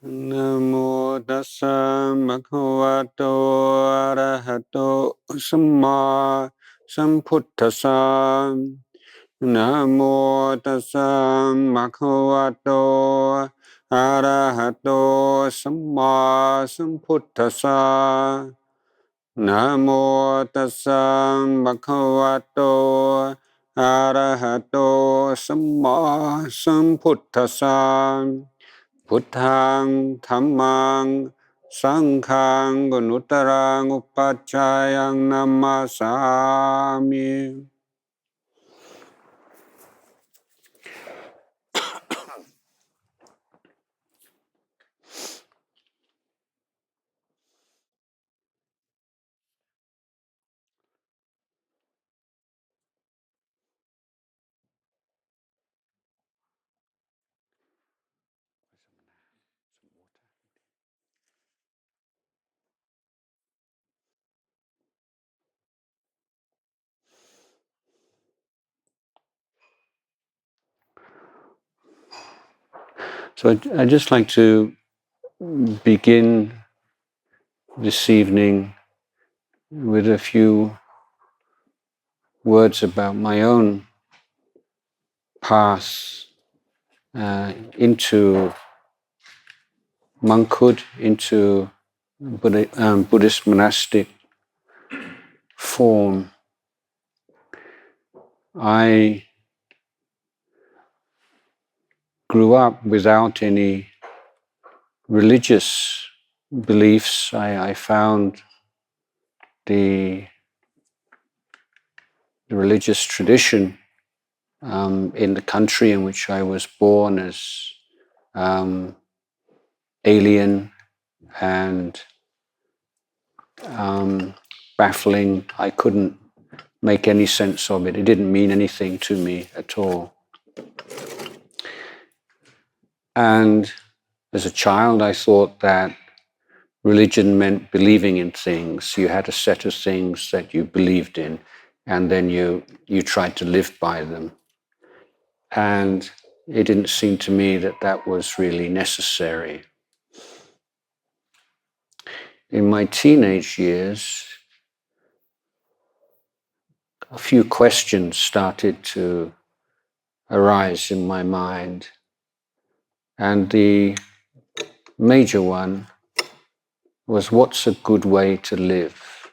นะโมตัสสะภะคะวะโตอะระหะโตสัมมาสัมพุทธัสสะนะโมตัสสะภะคะวะโตอะระหะโตสัมมาสัมพุทธัสสะนะโมตัสสะภะคะวะโตอะระหะโตสัมมาสัมพุทธัสสะพุทธังธัมมังสังฆังอนุตตรังอุปัชฌายังนัมมาสามิ So I'd just like to begin this evening with a few words about my own path into monkhood, into Buddhist monastic form. I grew up without any religious beliefs. I found the religious tradition in the country in which I was born as alien and baffling. I couldn't make any sense of it. It didn't mean anything to me at all. And as a child, I thought that religion meant believing in things. You had a set of things that you believed in, and then you tried to live by them. And it didn't seem to me that that was really necessary. In my teenage years, a few questions started to arise in my mind. And the major one was, what's a good way to live?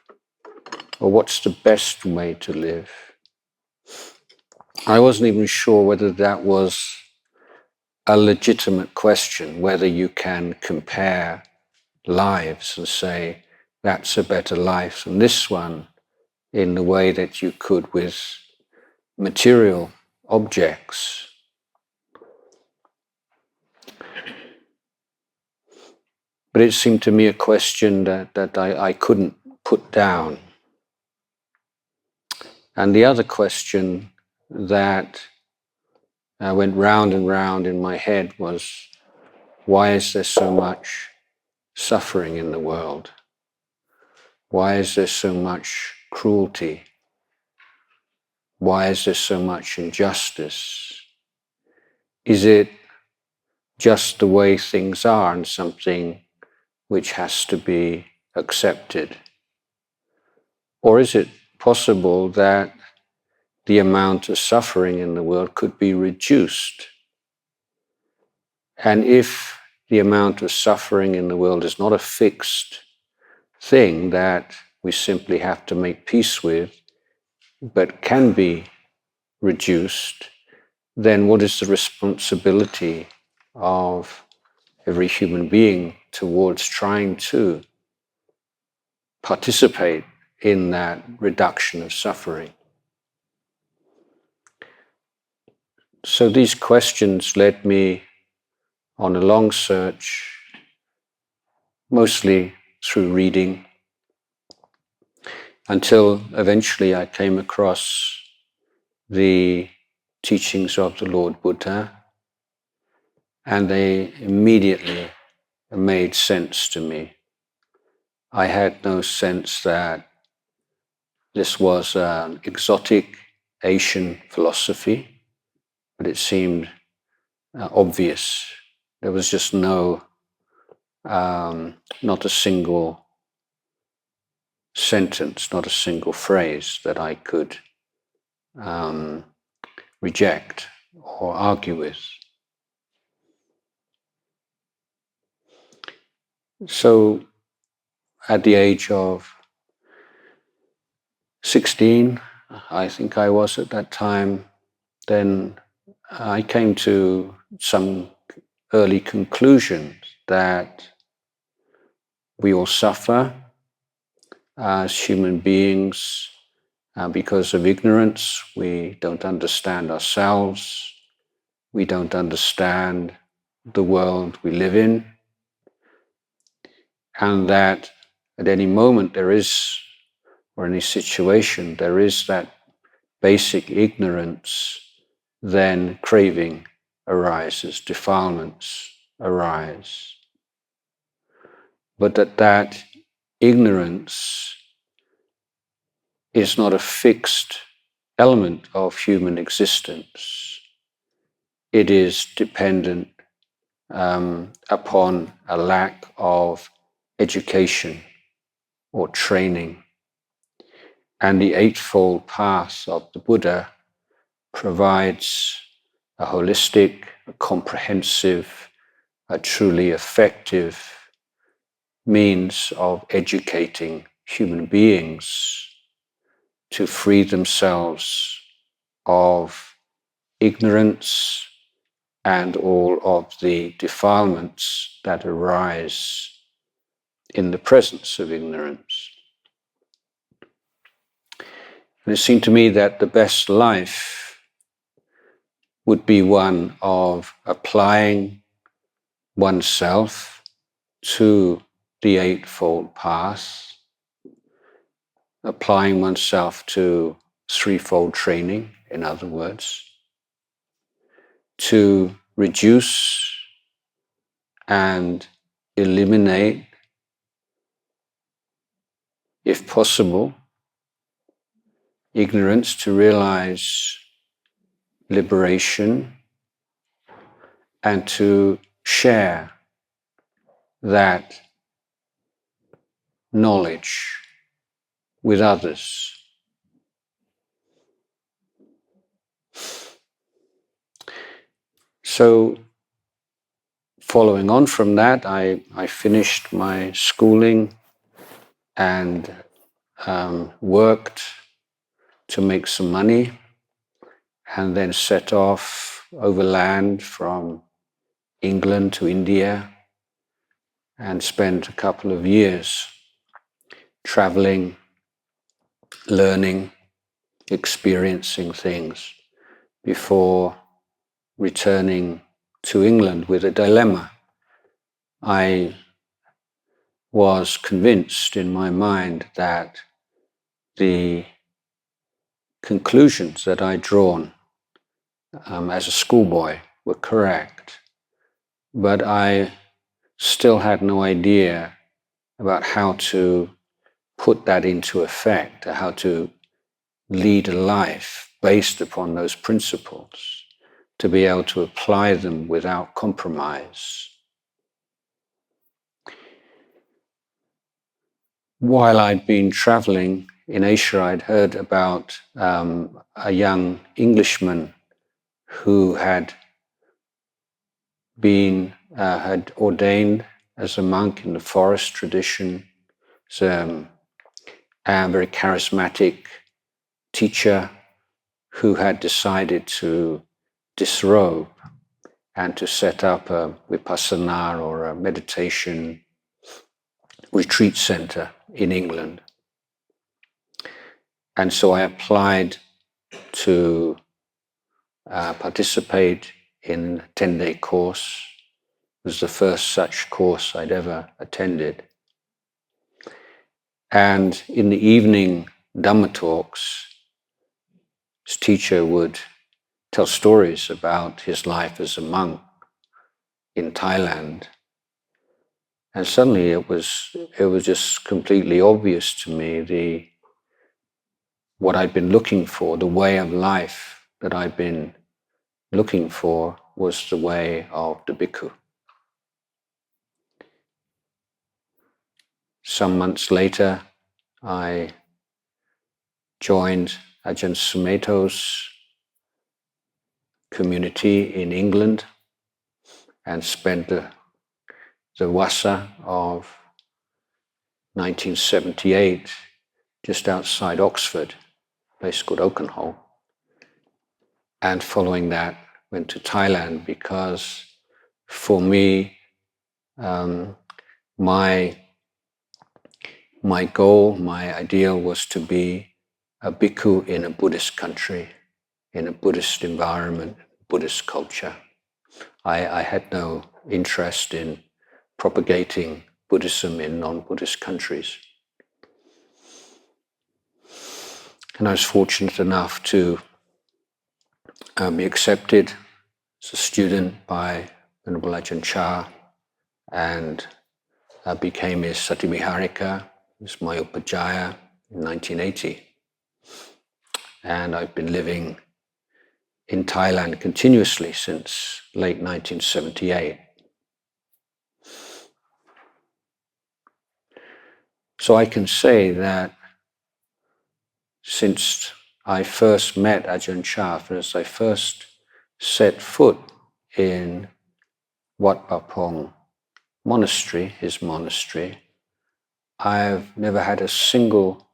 Or what's the best way to live? I wasn't even sure whether that was a legitimate question, whether you can compare lives and say, that's a better life than this one, in the way that you could with material objects. But it seemed to me a question that I couldn't put down. And the other question that went round and round in my head was, why is there so much suffering in the world? Why is there so much cruelty? Why is there so much injustice? Is it just the way things are and something which has to be accepted? Or is it possible that the amount of suffering in the world could be reduced? And if the amount of suffering in the world is not a fixed thing that we simply have to make peace with, but can be reduced, then what is the responsibility of every human being towards trying to participate in that reduction of suffering? So these questions led me on a long search, mostly through reading, until eventually I came across the teachings of the Lord Buddha, and they immediately made sense to me. I had no sense that this was an exotic Asian philosophy, but it seemed obvious. There was just no not a single sentence, not a single phrase that I could reject or argue with. So at the age of 16, I think I was at that time, then I came to some early conclusions that we all suffer as human beings because of ignorance. We don't understand ourselves. We don't understand the world we live in. And that at any moment there is, or any situation, there is that basic ignorance, then craving arises, defilements arise. But that ignorance is not a fixed element of human existence. It is dependent upon a lack of education or training. And the Eightfold Path of the Buddha provides a holistic, a comprehensive, a truly effective means of educating human beings to free themselves of ignorance and all of the defilements that arise in the presence of ignorance. And it seemed to me that the best life would be one of applying oneself to the Eightfold Path, applying oneself to threefold training, in other words, to reduce and eliminate, if possible, ignorance, to realize liberation, and to share that knowledge with others. So, following on from that, I finished my schooling and worked to make some money, and then set off overland from England to India and spent a couple of years traveling, learning, experiencing things before returning to England with a dilemma. I was convinced in my mind that the conclusions that I'd drawn as a schoolboy were correct, but I still had no idea about how to put that into effect, how to lead a life based upon those principles, to be able to apply them without compromise. While I'd been traveling in Asia, I'd heard about a young Englishman who had ordained as a monk in the forest tradition. He's a very charismatic teacher who had decided to disrobe and to set up a vipassana or a meditation retreat center in England. And so I applied to participate in a 10-day course. It was the first such course I'd ever attended. And in the evening Dhamma talks, his teacher would tell stories about his life as a monk in Thailand. And suddenly it was just completely obvious to me what I'd been looking for, the way of life that I'd been looking for was the way of the bhikkhu. some months later, I joined Ajahn Sumedho's community in England and spent the Vasa of 1978 just outside Oxford, a place called Oakenhall. And following that, went to Thailand because for me, my goal, my ideal was to be a bhikkhu in a Buddhist country, in a Buddhist environment, Buddhist culture. I had no interest in propagating Buddhism in non-Buddhist countries. And I was fortunate enough to be accepted as a student by Venerable Ajahn Chah, and I became his Satimiharika, his my Upajjhaya in 1980. And I've been living in Thailand continuously since late 1978. So I can say that since I first met Ajahn Chah, as I first set foot in Wat Papong monastery, his monastery, I've never had a single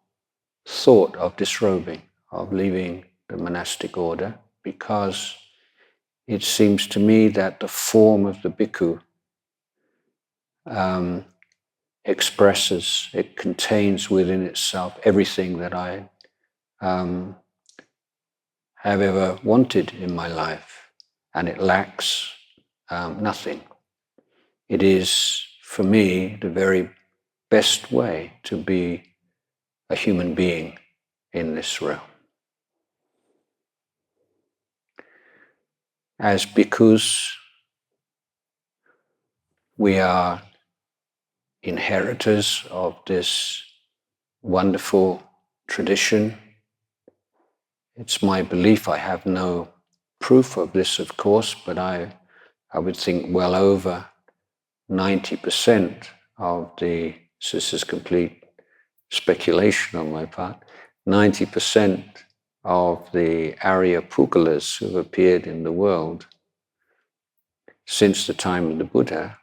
thought of disrobing, of leaving the monastic order, because it seems to me that the form of the bhikkhu expresses, it contains within itself everything that I have ever wanted in my life, and it lacks nothing. It is, for me, the very best way to be a human being in this realm. As bhikkhus, we are inheritors of this wonderful tradition. It's my belief, I have no proof of this, of course, but I would think well over 90% of this is complete speculation on my part, 90% of the Arya Pugalas who have appeared in the world since the time of the Buddha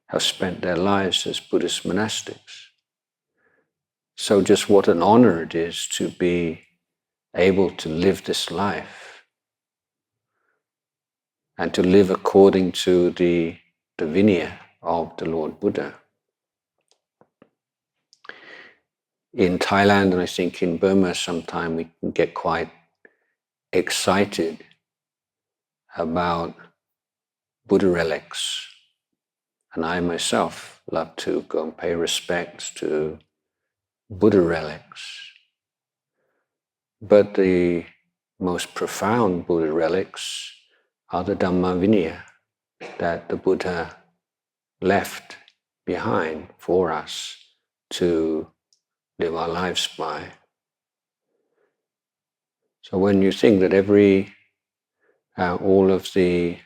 have spent their lives as Buddhist monastics. So just what an honor it is to be able to live this life and to live according to the Vinaya of the Lord Buddha. In Thailand, and I think in Burma sometime, we can get quite excited about Buddha relics. And I myself love to go and pay respects to Buddha relics. But the most profound Buddha relics are the Dhamma Vinaya that the Buddha left behind for us to live our lives by. So when you think that all of the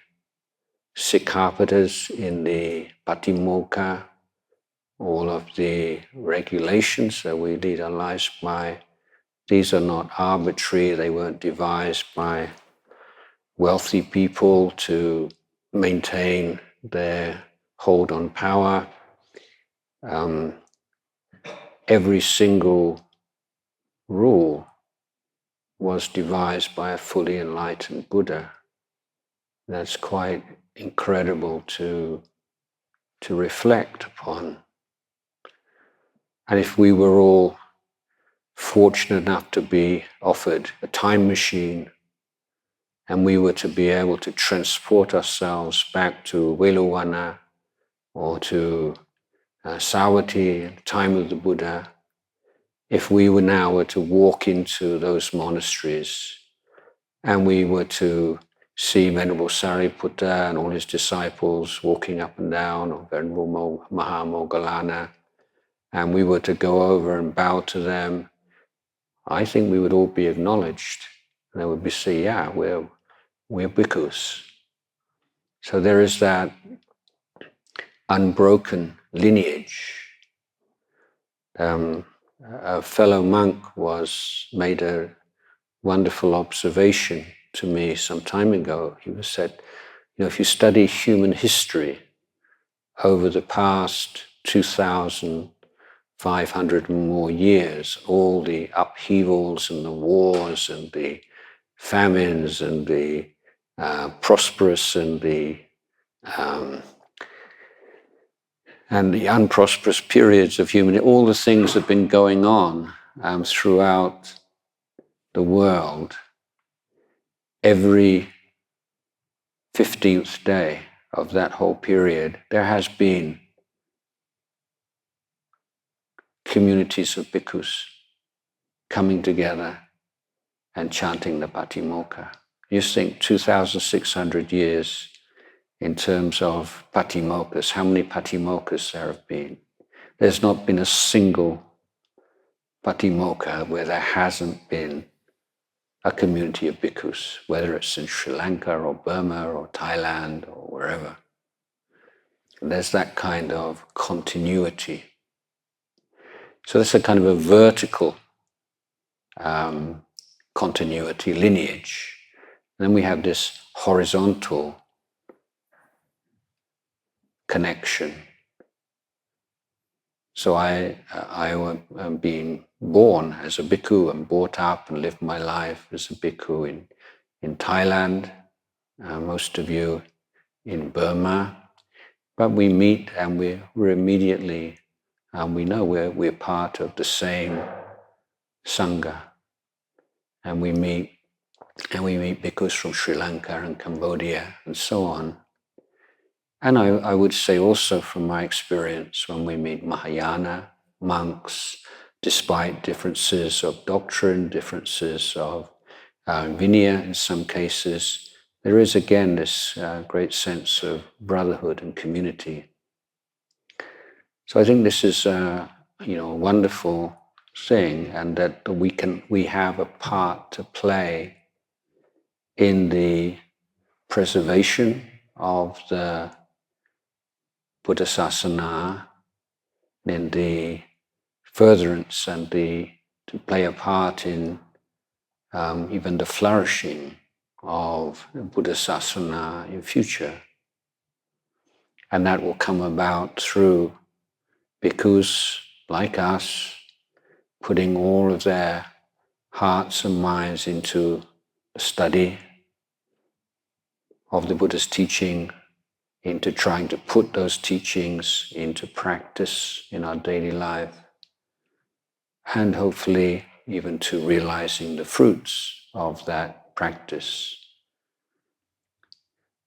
Sikkhapadas in the Patimokkha, all of the regulations that we lead our lives by, these are not arbitrary, they weren't devised by wealthy people to maintain their hold on power. Every single rule was devised by a fully enlightened Buddha. That's quite incredible to reflect upon. And if we were all fortunate enough to be offered a time machine and we were to be able to transport ourselves back to Veluwana or to Savatthi, at the time of the Buddha, if we were to walk into those monasteries and we were to see Venerable Sariputta and all his disciples walking up and down, or Venerable Mahamoggallana, and we were to go over and bow to them, I think we would all be acknowledged. And they would say, yeah, we're bhikkhus. So there is that unbroken lineage a fellow monk made a wonderful observation to me some time ago. He said, if you study human history over the past 2,500 and more years, all the upheavals and the wars and the famines and the prosperous and the unprosperous periods of all the things that have been going on throughout the world, every 15th day of that whole period, there has been communities of bhikkhus coming together and chanting the Patimokkha. You think 2,600 years in terms of Patimokkha's, how many Patimokkha's there have been? There's not been a single Patimokkha where there hasn't been a community of bhikkhus, whether it's in Sri Lanka or Burma or Thailand or wherever. There's that kind of continuity. So that's a kind of a vertical continuity, lineage. And then we have this horizontal connection. So I am being born as a bhikkhu and brought up and lived my life as a bhikkhu in Thailand, most of you in Burma. But we meet and we're immediately, we know we're part of the same Sangha. And we meet bhikkhus from Sri Lanka and Cambodia and so on. And I would say also from my experience, when we meet Mahayana monks, despite differences of doctrine, differences of Vinaya in some cases, there is again this great sense of brotherhood and community. So I think this is a wonderful thing, and that we have a part to play in the preservation of the Buddha Sasana, in the furtherance and to play a part in even the flourishing of Buddha Sasana in future. And that will come about through bhikkhus like us putting all of their hearts and minds into the study of the Buddha's teaching, into trying to put those teachings into practice in our daily life, and hopefully even to realizing the fruits of that practice.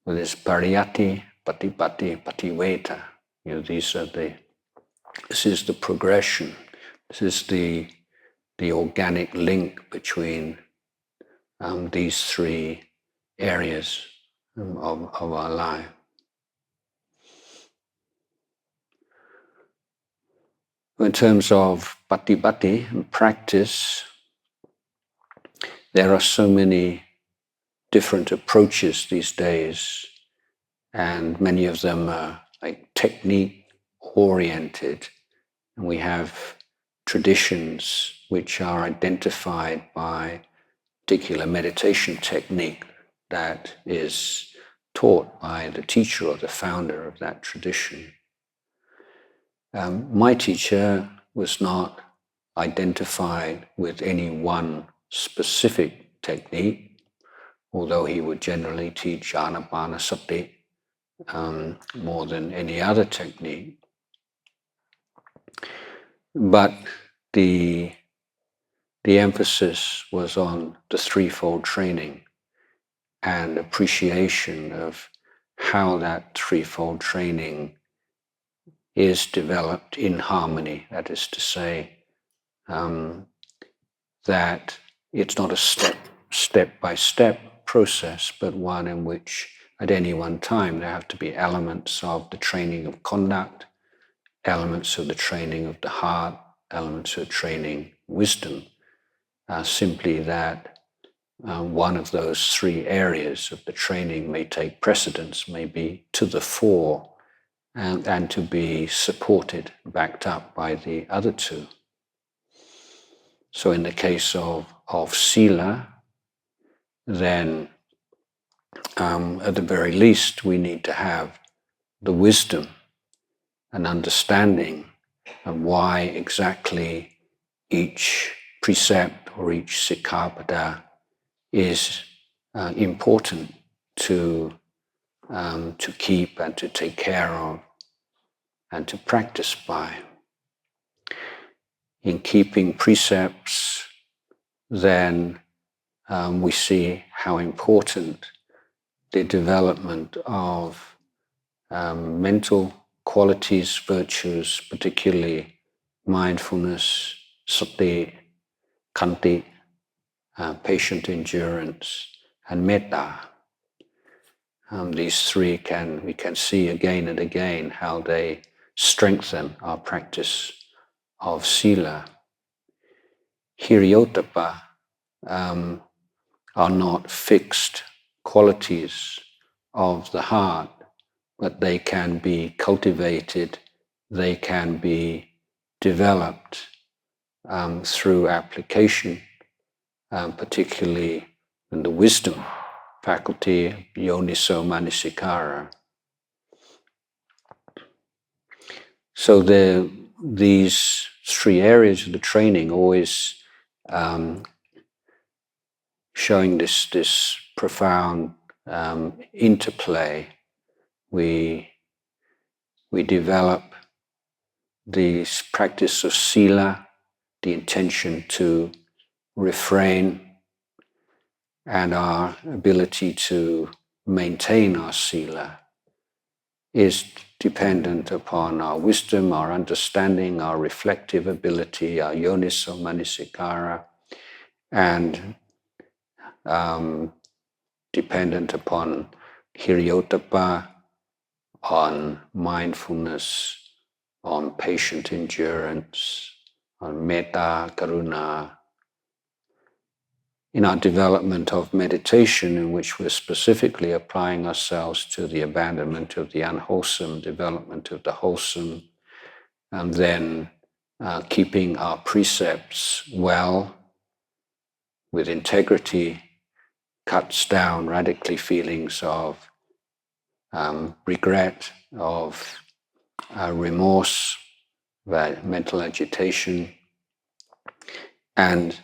Well, there's pariyati, patipati, pativeta. This is the progression. This is the organic link between these three areas of our life. In terms of patipati and practice, there are so many different approaches these days, and many of them are like technique oriented, and we have traditions which are identified by particular meditation technique that is taught by the teacher or the founder of that tradition. My teacher was not identified with any one specific technique, although he would generally teach Anapanasati more than any other technique. But the emphasis was on the threefold training and appreciation of how that threefold training is developed in harmony. That is to say, that it's not a step-by-step process, but one in which at any one time there have to be elements of the training of conduct, elements of the training of the heart, elements of training wisdom, simply that one of those three areas of the training may take precedence, may be to the fore, and to be supported, backed up by the other two. So in the case of sila, then at the very least we need to have the wisdom and understanding of why exactly each precept or each sikkhapada is important to keep and to take care of and to practice by. In keeping precepts, then we see how important the development of mental qualities, virtues, particularly mindfulness, sati, khanti, patient endurance, and metta. These three we can see again and again how they strengthen our practice of sila. Hiriyottappa are not fixed qualities of the heart, but they can be cultivated, they can be developed through application, particularly in the wisdom faculty, yoniso manasikara. So these three areas of the training always showing this profound interplay. We develop this practice of sila, the intention to refrain, and our ability to maintain our sila is dependent upon our wisdom, our understanding, our reflective ability, our yoniso manasikara, and dependent upon hiriyottappa, on mindfulness, on patient endurance, on metta, karuna. In our development of meditation, in which we're specifically applying ourselves to the abandonment of the unwholesome, development of the wholesome, and then keeping our precepts well, with integrity, cuts down radically feelings of regret, of remorse, mental agitation, and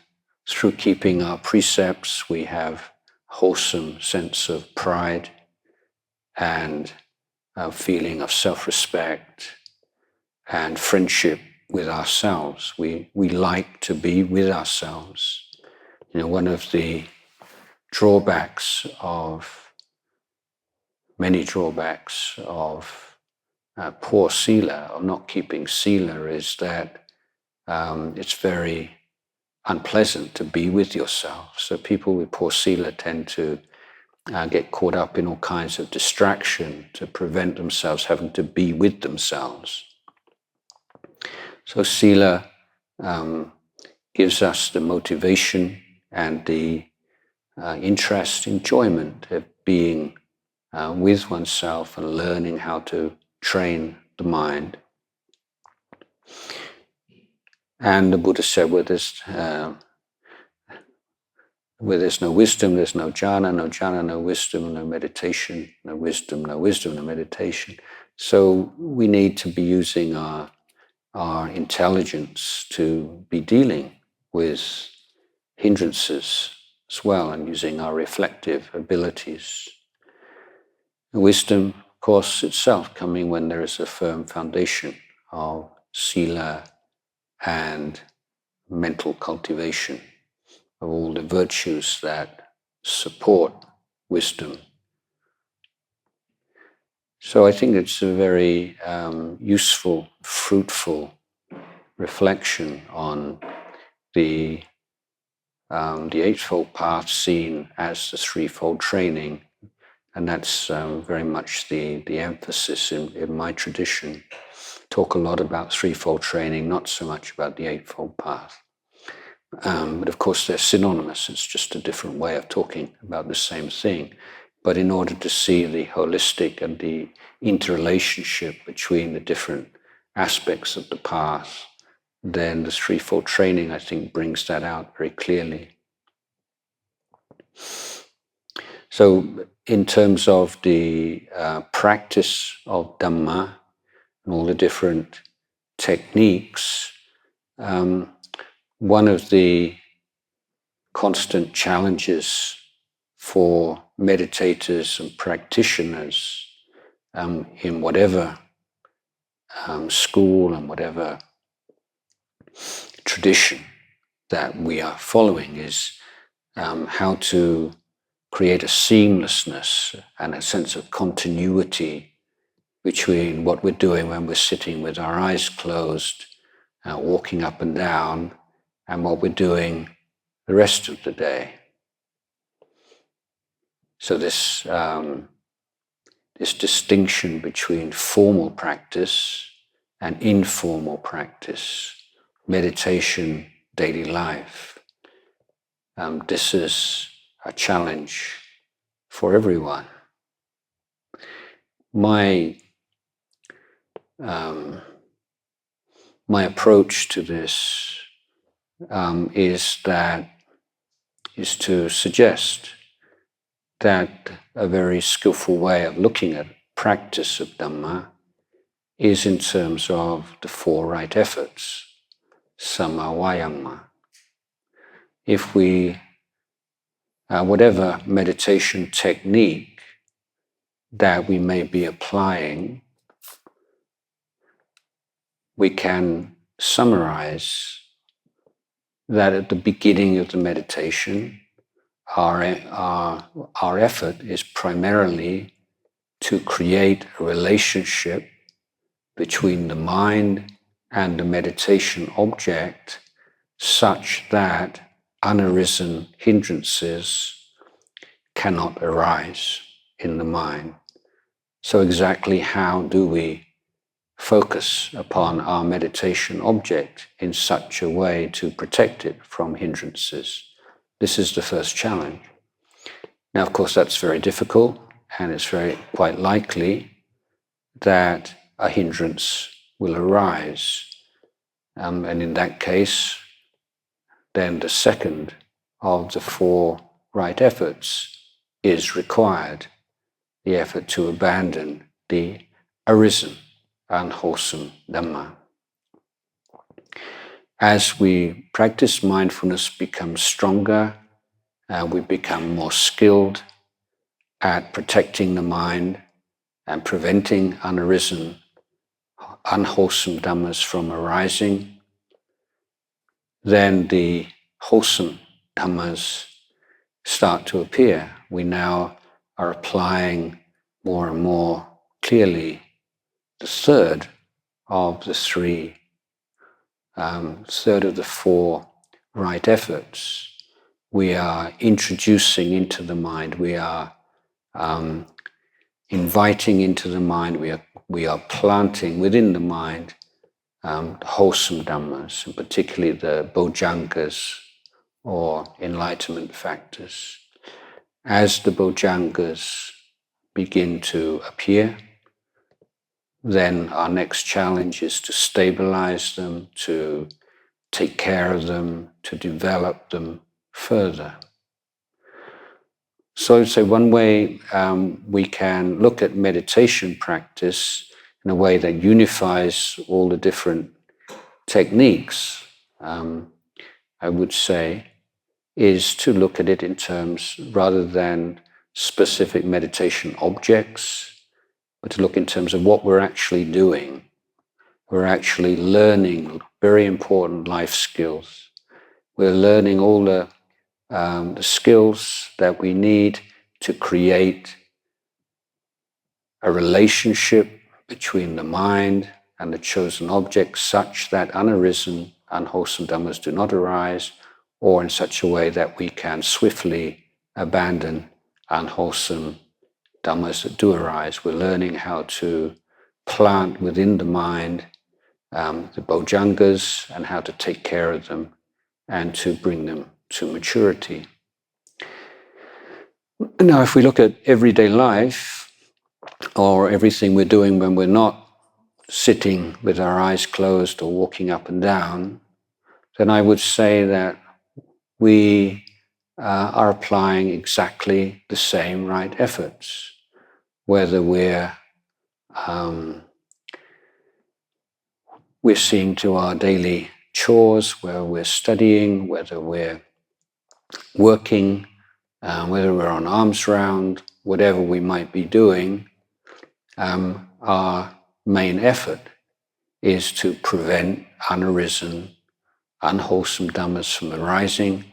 through keeping our precepts, we have wholesome sense of pride and a feeling of self-respect and friendship with ourselves. We like to be with ourselves. One of the many drawbacks of poor sila, or not keeping sila, is that it's very unpleasant to be with yourself. So people with poor sila tend to get caught up in all kinds of distraction to prevent themselves having to be with themselves. So sila gives us the motivation and the interest, enjoyment of being with oneself and learning how to train the mind. And the Buddha said, where there's no wisdom, there's no jhana, no wisdom, no meditation, no wisdom, no meditation. So we need to be using our intelligence to be dealing with hindrances as well, and using our reflective abilities. Wisdom, of course, itself coming when there is a firm foundation of sila and mental cultivation of all the virtues that support wisdom. So I think it's a very useful, fruitful reflection on the Eightfold Path seen as the threefold training, and that's very much the emphasis in my tradition. Talk a lot about threefold training, not so much about the Eightfold Path. But of course they're synonymous, it's just a different way of talking about the same thing. But in order to see the holistic and the interrelationship between the different aspects of the path, then the threefold training, I think, brings that out very clearly. So in terms of the practice of Dhamma and all the different techniques, one of the constant challenges for meditators and practitioners in whatever school and whatever tradition that we are following is how to create a seamlessness and a sense of continuity between what we're doing when we're sitting with our eyes closed, walking up and down, and what we're doing the rest of the day. So this distinction between formal practice and informal practice, meditation, daily life, this is a challenge for everyone. My approach to this is to suggest that a very skillful way of looking at practice of Dhamma is in terms of the four right efforts, Samma Vayama. If we, whatever meditation technique that we may be applying, we can summarize that at the beginning of the meditation, our effort is primarily to create a relationship between the mind and the meditation object such that unarisen hindrances cannot arise in the mind. So exactly how do we focus upon our meditation object in such a way to protect it from hindrances? This is the first challenge. Now, of course, that's very difficult, and it's quite likely that a hindrance will arise. And in that case, then the second of the four right efforts is required, the effort to abandon the arisen, unwholesome Dhamma. As we practice mindfulness, become stronger, we become more skilled at protecting the mind and preventing unarisen, unwholesome Dhammas from arising, then the wholesome Dhammas start to appear. We now are applying more and more clearly the third of the four right efforts. We are introducing into the mind, we are inviting into the mind, we are planting within the mind wholesome Dhammas, and particularly the Bojjhangas or enlightenment factors. As the Bojjhangas begin to appear, then our next challenge is to stabilize them, to take care of them, to develop them further. So I'd say one way we can look at meditation practice in a way that unifies all the different techniques, I would say, is to look at it in terms, rather than specific meditation objects, but to look in terms of what we're actually doing. We're actually learning very important life skills. We're learning all the skills that we need to create a relationship between the mind and the chosen object such that unarisen, unwholesome Dhammas do not arise, or in such a way that we can swiftly abandon unwholesome Dhammas that do arise. We're learning how to plant within the mind the Bojjhangas and how to take care of them and to bring them to maturity. Now, if we look at everyday life, or everything we're doing when we're not sitting with our eyes closed or walking up and down, then I would say that we are applying exactly the same right efforts, whether we're seeing to our daily chores, whether we're studying, whether we're working, whether we're on alms round, whatever we might be doing, our main effort is to prevent unarisen, unwholesome dhammas from arising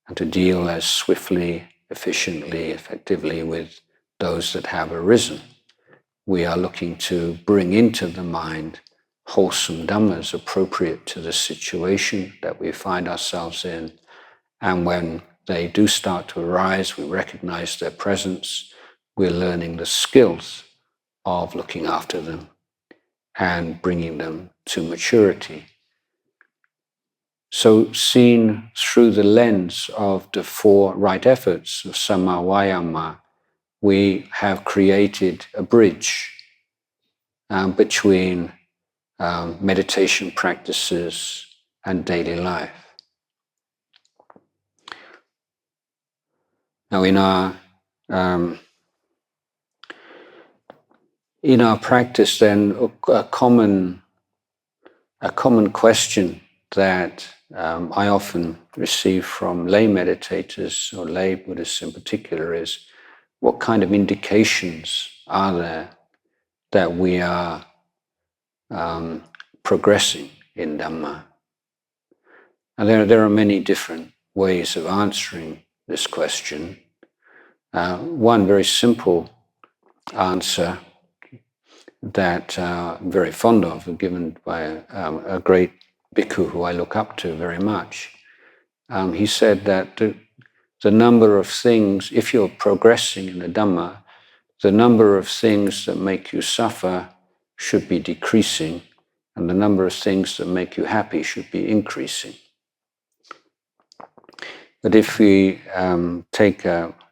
and to deal as swiftly, efficiently, effectively with those that have arisen. We are looking to bring into the mind wholesome dhammas appropriate to the situation that we find ourselves in. And when they do start to arise, we recognize their presence, we're learning the skills of looking after them and bringing them to maturity. So seen through the lens of the four right efforts of Samma Vayama, we have created a bridge between meditation practices and daily life. Now in our practice then, a common question that I often receive from lay meditators or lay Buddhists in particular is, what kind of indications are there that we are progressing in Dhamma? And there are many different ways of answering this question. One very simple answer that I'm very fond of, given by a great bhikkhu who I look up to very much. He said that the number of things, if you're progressing in the Dhamma, the number of things that make you suffer should be decreasing, and the number of things that make you happy should be increasing. But if we take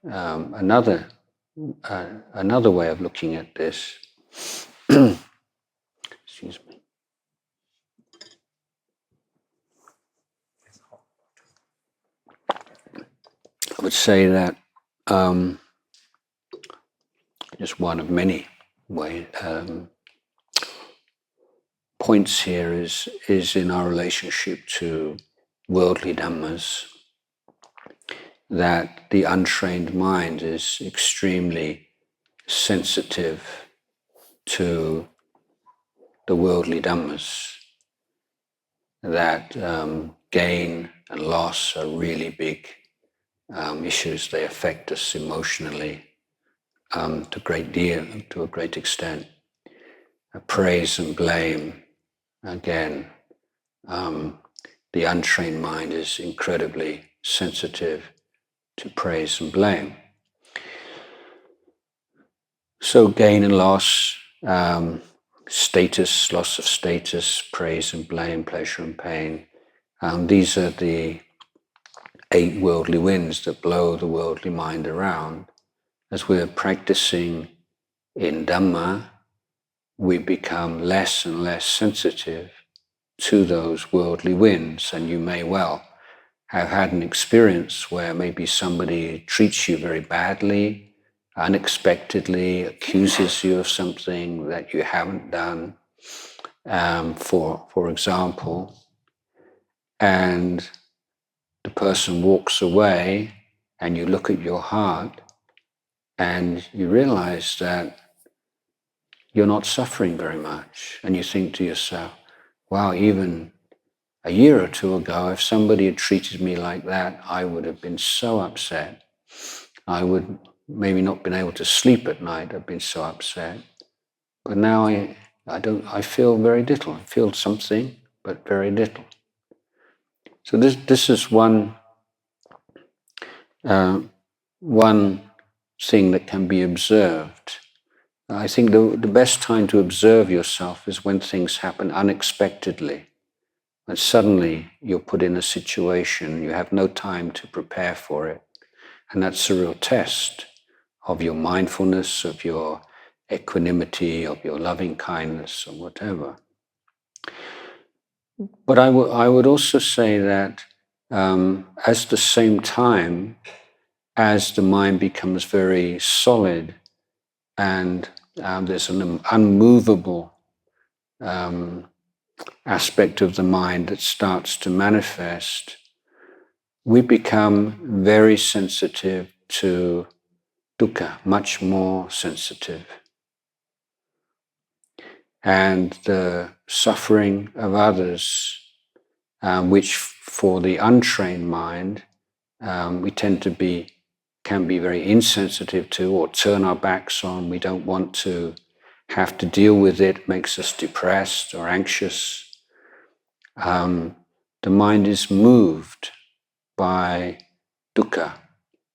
another way of looking at this, excuse me. I would say that just one of many points here is in our relationship to worldly dhammas, that the untrained mind is extremely sensitive to the worldly dhammas, that gain and loss are really big issues. They affect us emotionally to a great extent. Praise and blame, again, the untrained mind is incredibly sensitive to praise and blame. So gain and loss, status, loss of status, praise and blame, pleasure and pain, these are the 8 worldly winds that blow the worldly mind around. As we're practicing in Dhamma, we become less and less sensitive to those worldly winds, and you may well have had an experience where maybe somebody treats you very badly, unexpectedly accuses you of something that you haven't done, for example, and the person walks away, and you look at your heart and you realize that you're not suffering very much, and you think to yourself, wow, even a year or two ago, if somebody had treated me like that, I would have been so upset. I would maybe not been able to sleep at night. I've been so upset. But now I feel very little. I feel something, but very little. So this is one thing that can be observed. I think the best time to observe yourself is when things happen unexpectedly. And suddenly you're put in a situation, you have no time to prepare for it. And that's a real test of your mindfulness, of your equanimity, of your loving kindness, or whatever. But I would also say that at the same time, as the mind becomes very solid and there's an unmovable aspect of the mind that starts to manifest, we become very sensitive to dukkha, much more sensitive. And the suffering of others, which for the untrained mind, we can be very insensitive to or turn our backs on. We don't want to have to deal with it, makes us depressed or anxious. The mind is moved by dukkha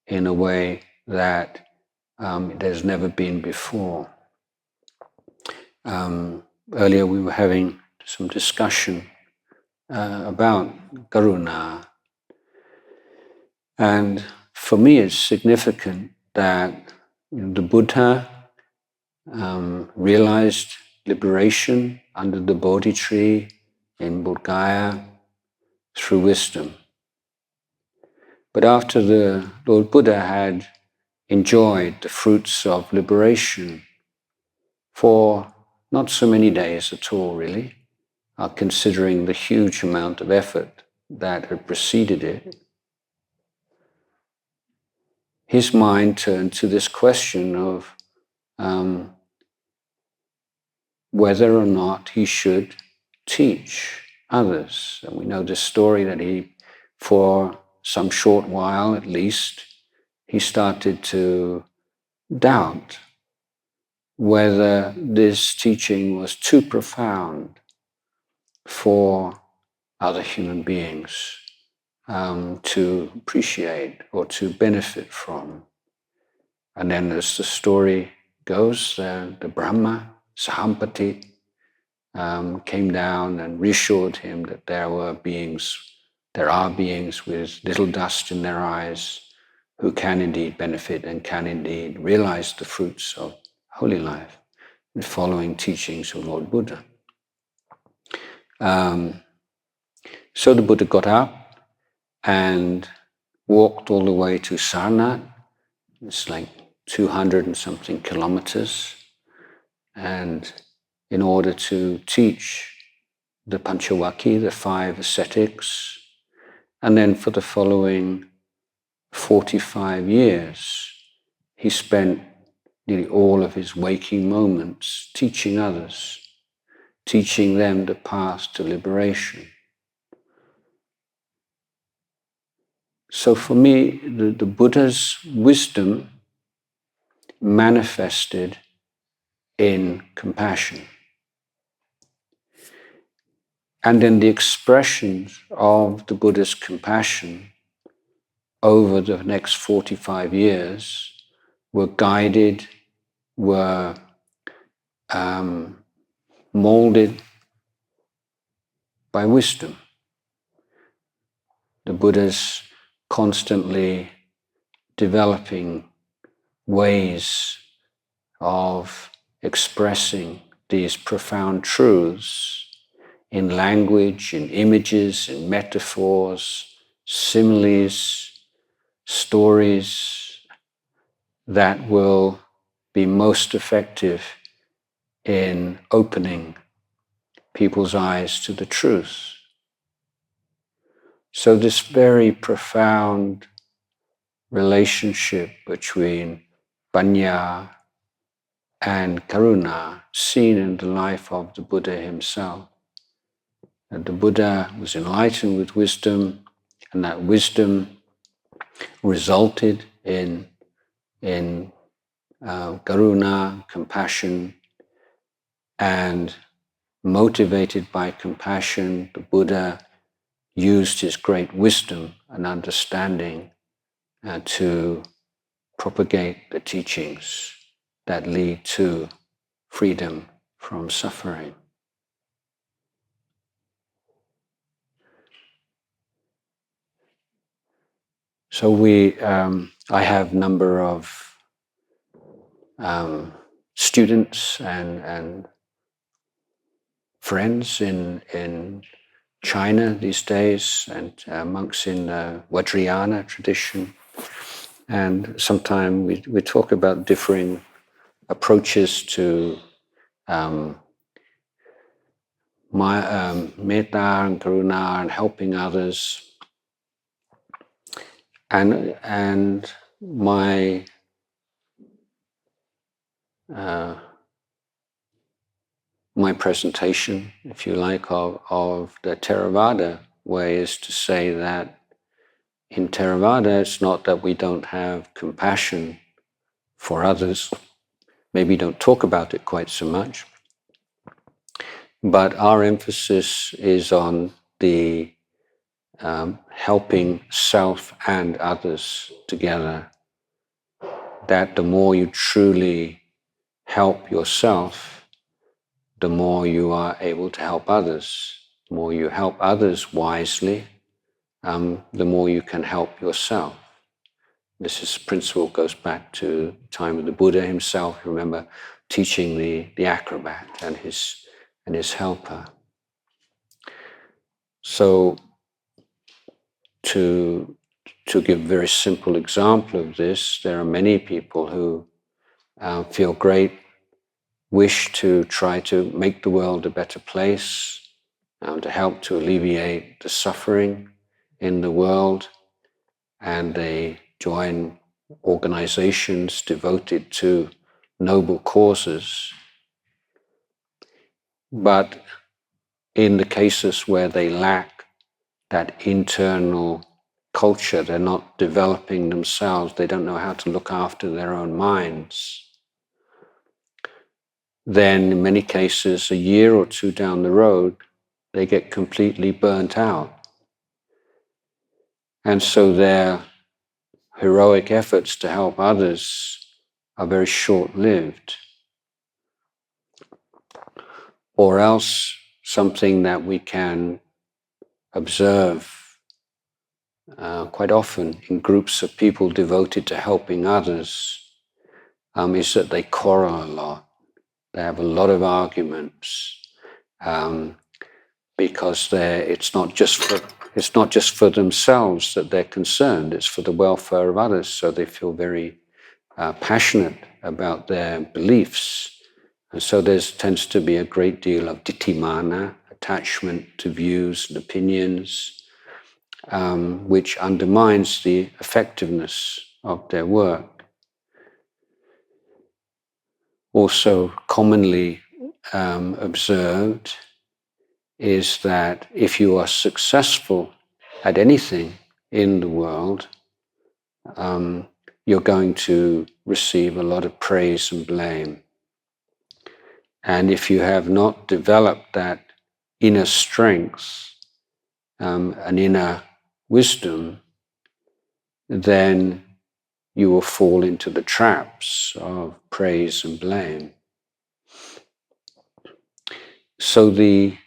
in a way that it has never been before. Earlier we were having some discussion about karuna, and for me it's significant that the Buddha realized liberation under the Bodhi tree in Bodh Gaya through wisdom. But after the Lord Buddha had enjoyed the fruits of liberation for not so many days at all, really, considering the huge amount of effort that had preceded it, his mind turned to this question of whether or not he should teach others. And we know this story that he, for some short while at least, he started to doubt whether this teaching was too profound for other human beings to appreciate or to benefit from. And then as the story goes, the Brahma, Sahampati, came down and reassured him that there are beings with little dust in their eyes who can indeed benefit and can indeed realize the fruits of holy life in following teachings of Lord Buddha. So the Buddha got up and walked all the way to Sarnath. It's like 200 and something kilometers. And in order to teach the Panchavakkhya, the 5 ascetics, and then for the following 45 years, he spent nearly all of his waking moments teaching others, teaching them the path to liberation. So for me, the Buddha's wisdom manifested in compassion. And then the expressions of the Buddha's compassion over the next 45 years were guided, were molded by wisdom. The Buddha's constantly developing ways of expressing these profound truths in language, in images, in metaphors, similes, stories that will be most effective in opening people's eyes to the truth. So this very profound relationship between panya and karuna, seen in the life of the Buddha himself. And the Buddha was enlightened with wisdom, and that wisdom resulted in karuna, compassion, and motivated by compassion, the Buddha used his great wisdom and understanding to propagate the teachings that lead to freedom from suffering. So I have a number of students and friends in China these days, and monks in Vajrayana tradition. And sometimes we talk about differing approaches to metta and karuna and helping others. And my my presentation, if you like, of the Theravada way is to say that in Theravada, it's not that we don't have compassion for others, maybe don't talk about it quite so much, but our emphasis is on the helping self and others together. That the more you truly help yourself, the more you are able to help others. The more you help others wisely, the more you can help yourself. This principle goes back to the time of the Buddha himself. Remember teaching the acrobat and his helper. So to give a very simple example of this, there are many people who feel great wish to try to make the world a better place, to help to alleviate the suffering in the world, and they join organizations devoted to noble causes. But in the cases where they lack that internal culture, they're not developing themselves, they don't know how to look after their own minds, then in many cases, a year or two down the road, they get completely burnt out. And so their heroic efforts to help others are very short-lived. Or else something that we can observe quite often in groups of people devoted to helping others is that they quarrel a lot. They have a lot of arguments because it's not just for themselves that they're concerned. It's for the welfare of others. So they feel very passionate about their beliefs. And so there tends to be a great deal of ditthimana, attachment to views and opinions, which undermines the effectiveness of their work. Also commonly observed is that if you are successful at anything in the world, you're going to receive a lot of praise and blame. And if you have not developed that inner strength, an inner wisdom, then you will fall into the traps of praise and blame. So the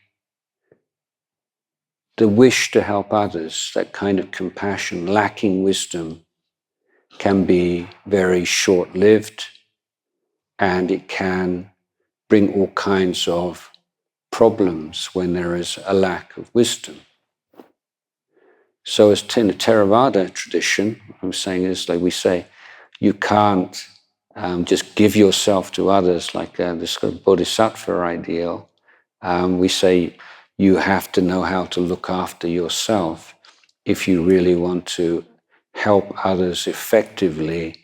wish to help others, that kind of compassion, lacking wisdom, can be very short-lived, and it can bring all kinds of problems when there is a lack of wisdom. So as in the Theravada tradition, what I'm saying is, like we say, you can't just give yourself to others like this kind of bodhisattva ideal. We say you have to know how to look after yourself if you really want to help others effectively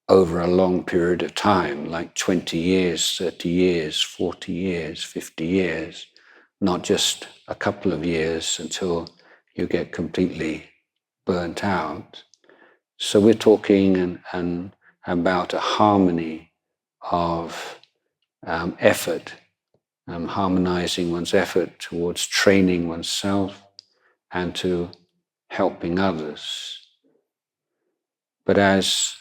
over a long period of time, like 20 years, 30 years, 40 years, 50 years, not just a couple of years until you get completely burnt out. So we're talking about a harmony of effort, harmonizing one's effort towards training oneself and to helping others. But as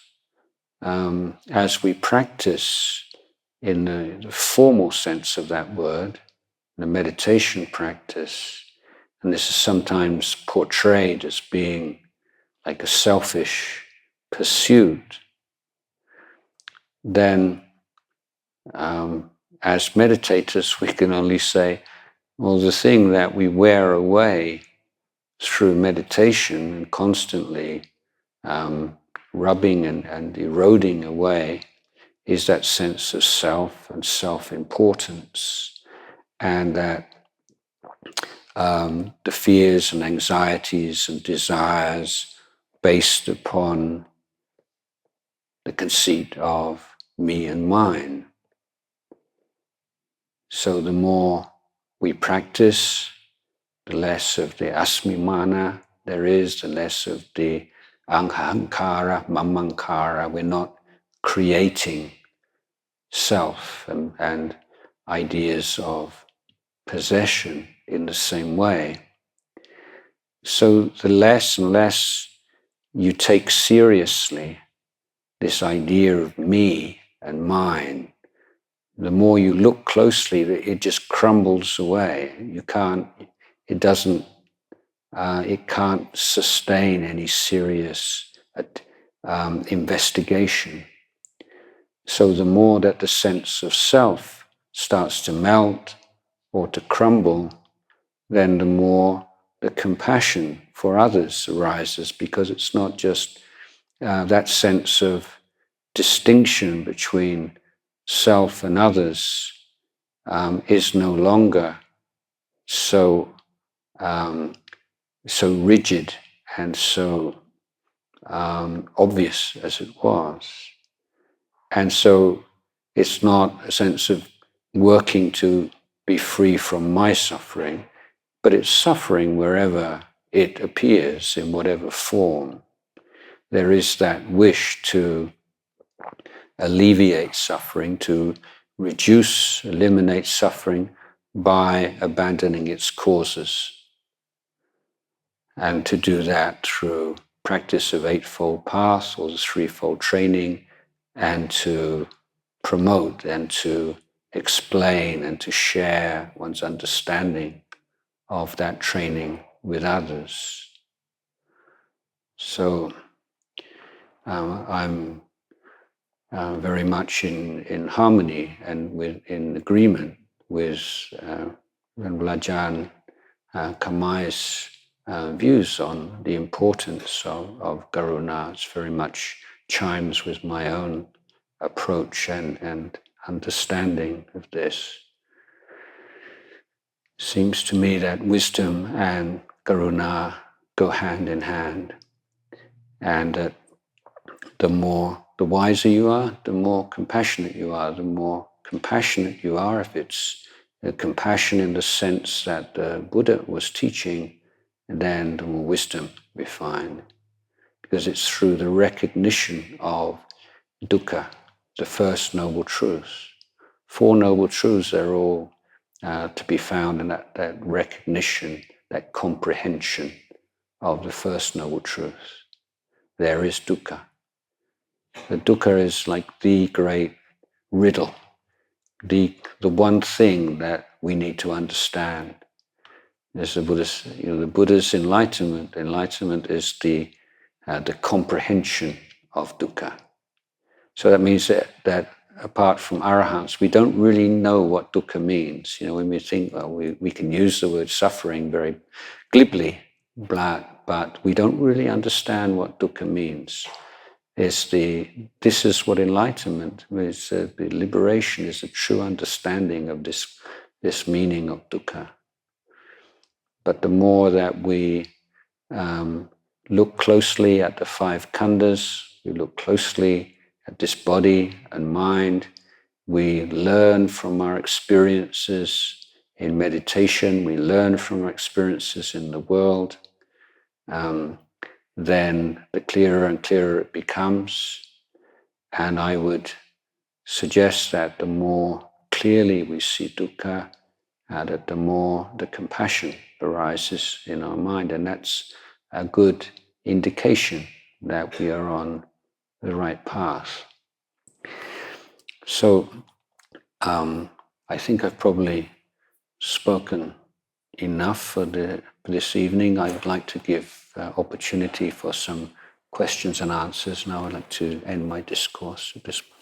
we practice in the formal sense of that word, the meditation practice, and this is sometimes portrayed as being like a selfish pursuit, then as meditators, we can only say, well, the thing that we wear away through meditation and constantly rubbing and eroding away is that sense of self and self-importance, and that the fears and anxieties and desires based upon the conceit of me and mine. So the more we practice, the less of the asmimana there is, the less of the ahankara, mamankara. We're not creating self and ideas of possession in the same way. So the less and less you take seriously this idea of me and mine, the more you look closely, it just crumbles away. It can't sustain any serious investigation. So the more that the sense of self starts to melt or to crumble, then the more the compassion for others arises, because it's not just that sense of distinction between self and others is no longer so rigid and so obvious as it was. And so it's not a sense of working to be free from my suffering, but it's suffering wherever it appears, in whatever form. There is that wish to alleviate suffering, to eliminate suffering by abandoning its causes. And to do that through practice of Eightfold Path or the Threefold Training, and to promote and to explain and to share one's understanding of that training with others. So I'm very much in harmony and in agreement with Ajahn Kamai's views on the importance of karuna. It's very much chimes with my own approach and understanding of this. Seems to me that wisdom and karuna go hand in hand, and that the wiser you are, the more compassionate you are. The more compassionate you are, if it's a compassion in the sense that the Buddha was teaching, then the more wisdom we find, because it's through the recognition of dukkha, the first noble truth. Four noble truths, they're all to be found in that recognition, that comprehension of the first noble truth. There is dukkha. The dukkha is like the great riddle, the one thing that we need to understand. As the Buddha's enlightenment. Enlightenment is the comprehension of dukkha. So that means that apart from arahants, we don't really know what dukkha means. When we think, well, we can use the word suffering very glibly, but we don't really understand what dukkha means. This is what enlightenment is. The liberation is the true understanding of this meaning of dukkha. But the more that we look closely at the five khandhas, we look closely at this body and mind, we learn from our experiences in meditation, we learn from our experiences in the world, then the clearer and clearer it becomes. And I would suggest that the more clearly we see dukkha, that the more the compassion arises in our mind. And that's a good indication that we are on the right path. So I think I've probably spoken enough for this evening. I'd like to give opportunity for some questions and answers. Now I'd like to end my discourse at this point.